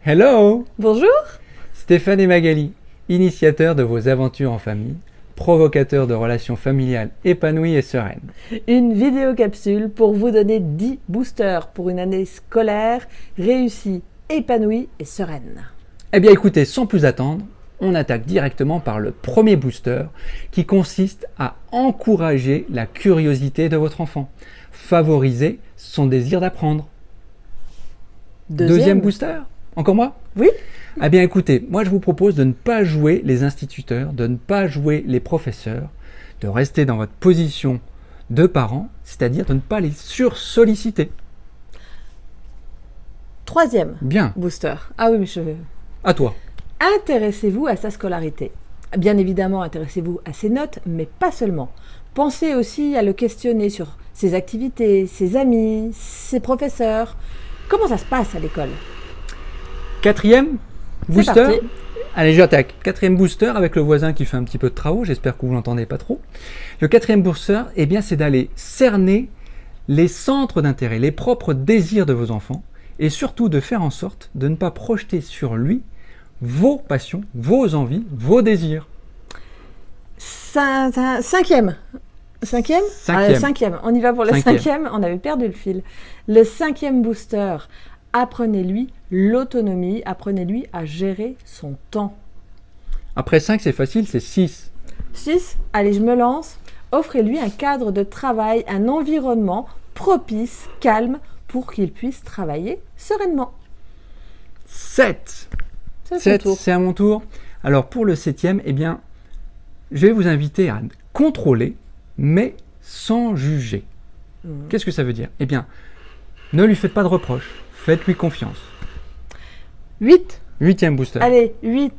Hello! Bonjour! Stéphane et Magali, initiateurs de vos aventures en famille, provocateurs de relations familiales épanouies et sereines. Une vidéo capsule pour vous donner 10 boosters pour une année scolaire réussie, épanouie et sereine. Eh bien écoutez, sans plus attendre, on attaque directement par le premier booster qui consiste à encourager la curiosité de votre enfant, favoriser son désir d'apprendre. Deuxième booster? Encore moi? Oui. Eh bien écoutez, moi je vous propose de ne pas jouer les instituteurs, de ne pas jouer les professeurs, de rester dans votre position de parent, c'est-à-dire de ne pas les sursolliciter. Troisième Bien, booster. Ah oui, mais à toi. Intéressez-vous à sa scolarité. Bien évidemment, intéressez-vous à ses notes, mais pas seulement. Pensez aussi à le questionner sur ses activités, ses amis, ses professeurs. Comment ça se passe à l'école? Quatrième C'est booster. parti. Allez, j'attaque. Quatrième booster avec le voisin qui fait un petit peu de travaux, j'espère que vous l'entendez pas trop. Le quatrième booster, eh bien, c'est d'aller cerner les centres d'intérêt, les propres désirs de vos enfants, et surtout de faire en sorte de ne pas projeter sur lui vos passions, vos envies, vos désirs. Cinquième. Cinquième. Cinquième. On y va pour le cinquième. On avait perdu le fil. Le cinquième booster. Apprenez-lui l'autonomie, apprenez-lui à gérer son temps. Après 5, c'est facile, c'est 6. 6. Allez, je me lance. Offrez-lui un cadre de travail, un environnement propice, calme, pour qu'il puisse travailler sereinement. 7. C'est ton tour. C'est à mon tour. Alors pour le 7e, eh bien, je vais vous inviter à contrôler, mais sans juger. Qu'est-ce que ça veut dire? Eh bien, ne lui faites pas de reproches, faites-lui confiance. 8. 8e booster. Allez, 8.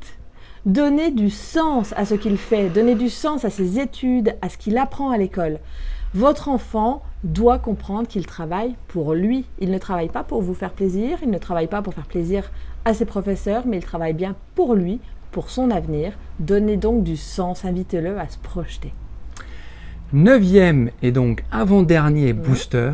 Donnez du sens à ce qu'il fait, donnez du sens à ses études, à ce qu'il apprend à l'école. Votre enfant doit comprendre qu'il travaille pour lui. Il ne travaille pas pour vous faire plaisir, il ne travaille pas pour faire plaisir à ses professeurs, mais il travaille bien pour lui, pour son avenir. Donnez donc du sens, invitez-le à se projeter. 9e et donc avant-dernier booster,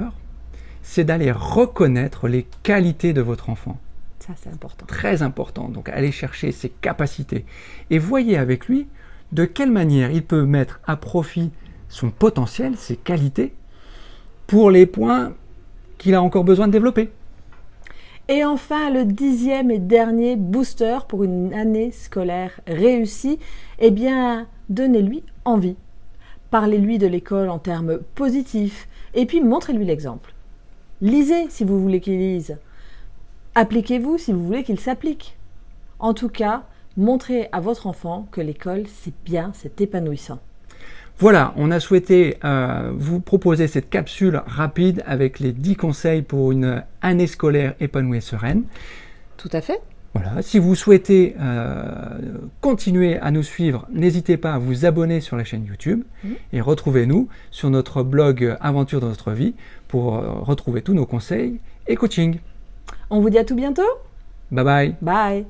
c'est d'aller reconnaître les qualités de votre enfant. Ça, c'est important. Très important, donc allez chercher ses capacités et voyez avec lui de quelle manière il peut mettre à profit son potentiel, ses qualités, pour les points qu'il a encore besoin de développer. Et enfin, le 10e et dernier booster pour une année scolaire réussie, eh bien, donnez-lui envie. Parlez-lui de l'école en termes positifs et puis montrez-lui l'exemple. Lisez si vous voulez qu'il lise. Appliquez-vous si vous voulez qu'il s'applique. En tout cas, montrez à votre enfant que l'école, c'est bien, c'est épanouissant. Voilà, on a souhaité vous proposer cette capsule rapide avec les 10 conseils pour une année scolaire épanouie et sereine. Tout à fait. Voilà, si vous souhaitez continuer à nous suivre, n'hésitez pas à vous abonner sur la chaîne YouTube et retrouvez-nous sur notre blog Aventure dans notre vie pour retrouver tous nos conseils et coaching. On vous dit à tout bientôt. Bye bye. Bye.